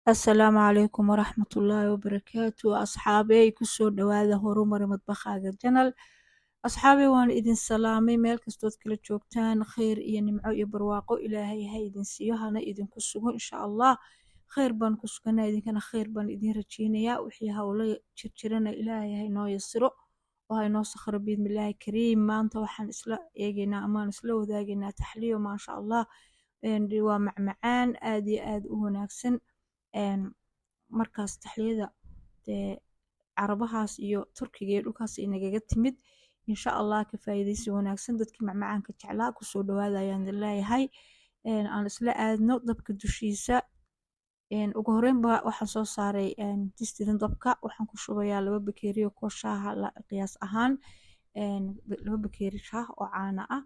Asalaamu calaykum waraxmatullaahi wabarakaatu asxaabey kusoo dhawaada horumari madbaqaaga janal asxaabey waan idin salaamay meel kastood kala joogtaan kheyr iyo nimco iyo barwaaqo ilaahay ha idin siiyo hana idinku sugo insha allah kheyr baan ku suganaa idinkana kheyr baan idin rajeynayaa wixii howlo jirjirana ilaahay ha inoo yasiro oo ha inoo sakhro biidmillaahi kariim maanta waxaan isla eegaynaa amaan isla wadaagaynaa taxliyo maasha allah waa macmacaan aad iyo aad u wanaagsan markaas taxliyada dee carabahaas iyo turkiga iyo dhulkaas inagaga timid insha allah ka faa'iidaysi wanaagsan dadkii macmacaanka jeclaa kusoo dhawaada ayaan idin leeyahay aan isla aadno dabka dushiisa ugu horreynba waxaan soo saaray distidan dabka waxaan ku shubayaa 2 bakeeri oo shaaha qiyaas ahaan 2 bakeeri shaah oo caano ah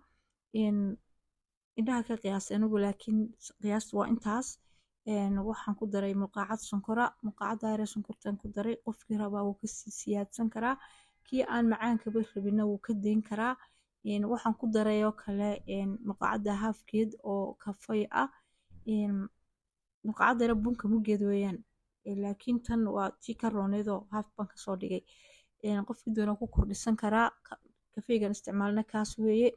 indhaha ka qiyaas anigu laakiin qiyaasta waa intaas waxaan ku daray mulqaacad sonkora mulqaacada yar ee sonkortaan ku daray qofkii rabaa wuu kasii siyaadsan karaa kii aan macaankaba rabina wuu ka dayn karaa waxaan ku daray oo kale mulqaacada haafkeed oo kafay ah mulqaacada yar bunka muggeed weeyaan laakiin tan waa tii ka rooneedoo haaf baan kasoo dhigay qofkii doona ku kordhisan karaa kafeygan isticmaalna kaas weeye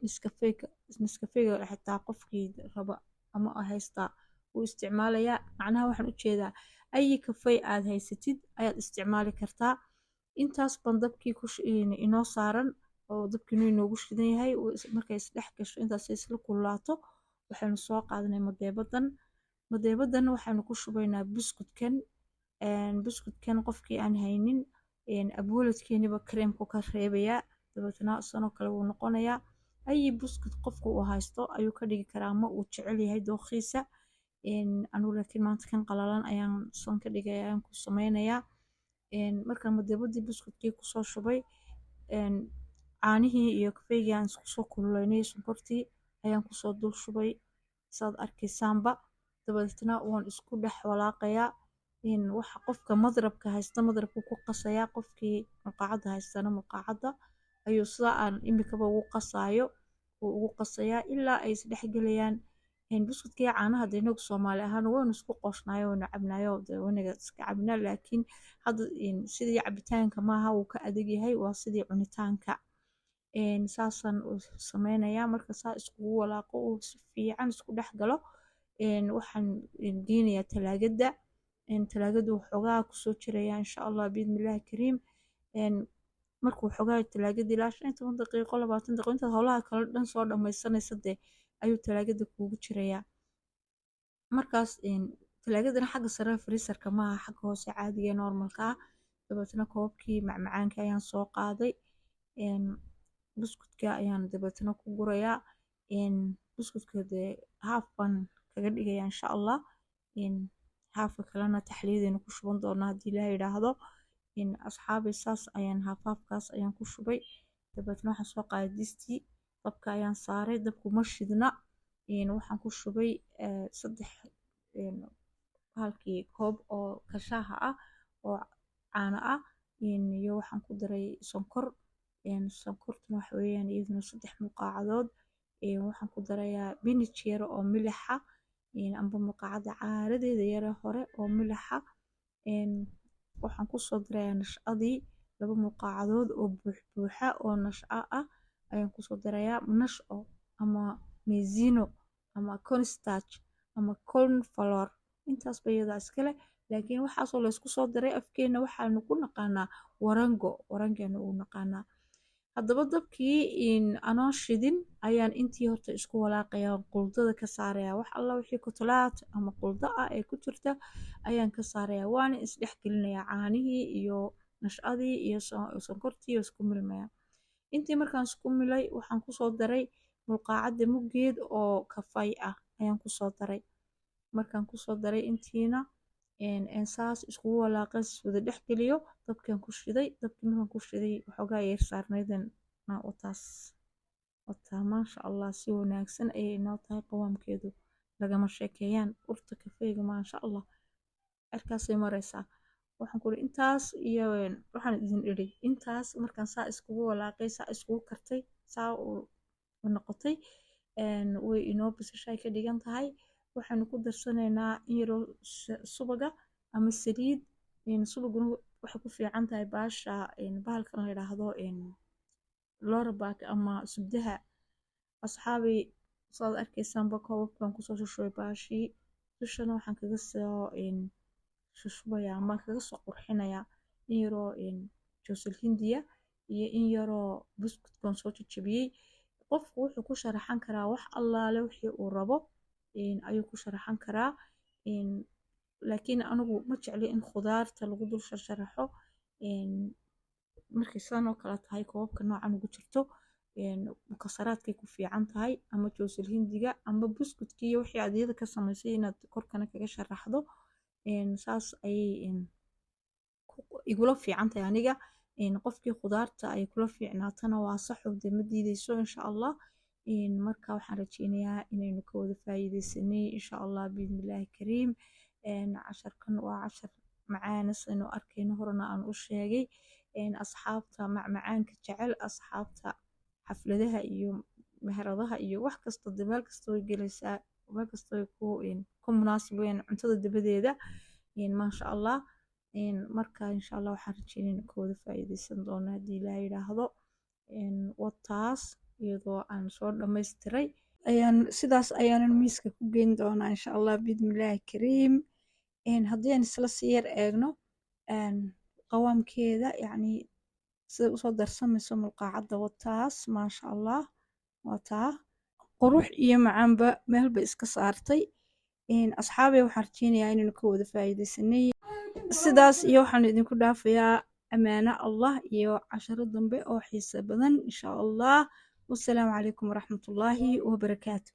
niskafeyga xitaa qofkii raba ama haystaa wuu isticmaalayaa macnaha waxaan u jeedaa ayi kafey aad haysatid ayaad isticmaali kartaa intaas baan dabkii inoo saaran oo dabkiinu inoogu shidan yahay markay isdhex gasho intaas isla kululaato waxaynu soo qaadanay madeebadan waxaynu ku shubaynaa buskudkan qofkii aan haynin abwaladkeeniba kareemku ka reebayaa dabeetna sanoo kale wuu noqonayaa ayi buskud qofku uu haysto ayuu ka dhigi karaa ma uu jecel yahay dookhiisa anugu laakiin maanta kan qalalan ayaan son ka dhigay ayaan ku sameynayaa markaan madeebadii buskudkii kusoo shubay caanihii iyo kafeygii aan isku soo kululeynay sonkortii ayaan kusoo dul shubay saad arkaysaanba dabeetna waan isku dhex walaaqayaa waxa qofka madrabka haysta madrabku ku qasayaa qofkii mulqaacada haystana mulqaacada ayuu sidaa aan imikaba ugu qasaayo uu ugu qasayaa ilaa ay isdhex gelayaan buskudkii caanaha dee inagu soomaali ahaan waynu isku qooshnaayo waynu cabnaayo wanaga iska cabnaa laakiin hadda sidii cabitaanka maaha wuu ka adag yahay waa sidii cunitaanka saasaan sameynayaa marka saa iskugu walaaqo uu si fiican isku dhex galo waxaan geynayaa talaagada waxoogaa kusoo jiraya insha allah biidmillaahi kariim markuu waxoogaa talaagadii ilaa 15 daqiiqo 20 daqiiqo intaad howlaha kale dhan soo dhammaysanaysa dee ayuu talaagada kuugu jirayaa markaas talaagadana xagga sare freezerka maaha xagga hoose caadiga ee normalka ah dabeetna koobkii macmacaanka ayaan soo qaaday buskudka ayaan dabeetna ku gurayaa buskudka dee haaf baan kaga dhigayaa insha allah haafka kalena taxliyadeena ku shuban doonaa haddii ilaahay yidhaahdo asxaabay saas ayaan haafkaas ayaan ku shubay dabeetna waxaan soo qaaday distii dabka ayaan saaray dabku ma shidna waxaan ku shubay 3 halkii koob oo kashaaha ah oo caano ah iyo waxaan ku daray sonkor sonkortuna waxa weeyaan iyaduna 3 mulqaacadood waxaan ku darayaa binij yar oo milixa amba mulqaacada caaradeeda yare hore oo milixa waxaan kusoo darayaa nashadii 2 mulqaacadood oo buuxa oo nasha ah ayaan kusoo darayaa nasho ama maizeno ama cornstarch ama corn flour intaas ba iyada iskale laakiin waxaasoo la isku soo daray afkeena waxaanu ku naqaanaa warangeenu u naqaanaa haddaba dabkii anoo shidin ayaan intii horta isku walaaqayaa quldada ka saarayaa wax alla wixii kotolaad ama qulda ah ee ku jirta ayaan ka saarayaa waana isdhex gelinayaa caanihii iyo nashadii iyo sonkortii isku milmaya intii markaan isku milay waxaan kusoo daray mulqaacada muggeed oo kafay ah ayaan kusoo daray markaan kusoo daray intiina saas iskugu walaaqay wada dhex geliyo dabkaan ku shiday dabkii markaan ku shiday waxoogaa yar saarnaydan wataa maasha allah si wanaagsan ayay inoo tahay qawaamkeedu lagama sheekeeyaan urta kafeyga maasha allah cirkaasay maraysaa waxaan ku iri intaas iyo waxaan idin iri intaas markaan saa iskugu walaaqay saa iskugu kartay saa u noqotay way inoo basashay ka dhigan tahay waxaanu ku darsanaynaa in yaroo subaga ama saliid subaguna waxay ku fiican tahay baasha bahalkan la yidhaahdo loorabaak ama subdaha. Asxaabay saad arkaysaanba koobabkan kusoo shushubay baashii dushana waxaan kaga soo shushubayaa ama kaga soo qurxinayaa in yaroo joosil hindiya iyo in yaroo buskudkan soo jajabiyey. Qofku wuxuu ku sharaxan karaa wax allaale wixii uu rabo ayuu ku sharaxan karaa, laakiin anigu ma jecli in khudaarta lagu dul sharaxo markay sidan oo kale tahay koobabka noocan ugu jirto. Mukasaraadkay ku fiican tahay ama joosil hindiga ama buskudkii iyo wixii aad iyada ka samaysay inaad korkana kaga sharaxdo, saas ayay igula fiican tahay aniga. Qofkii khudaarta ay kula fiicnaatana waa sax oo dee ma diideyso insha allah. Marka waxaan rajeynayaa inaynu ka wada faa'iideysanay insha allah biidnillaahi kariim. Casharkan waa cashar macaan saynu arkayno horena aan u sheegay. Asxaabta macmacaanka jecel, asxaabta xafladaha iyo meheradaha iyo wax kasta meel kasta way gelaysaa, meel kasta way ku munaasib weyn cuntada dabadeeda maasha allah. Marka insha allah waxaan rajeynayaa ka wada faa'iideysan doona haddii ilaahay yidhaahdo. Wataas iyadoo aan soo dhammaystiray sidaas ayaanan miiska ku geyn doonaa insha allah biidnillaahi kariim. Haddii aan isla sii yar eegno qawaamkeeda yacni sida usoo darsamayso mulqaacadda wataas maasha allah. Wataa qurux iyo macaanba meel bay iska saartay. Asxaabay waxaan rajeynayaa inaynu ka wada faa'iideysanay. Sidaas iyo waxaan idinku dhaafayaa amaano allah iyo casharo dambe oo xiiso badan insha allah. Wassalaamu calaykum waraxmatullaahi wabarakaatu.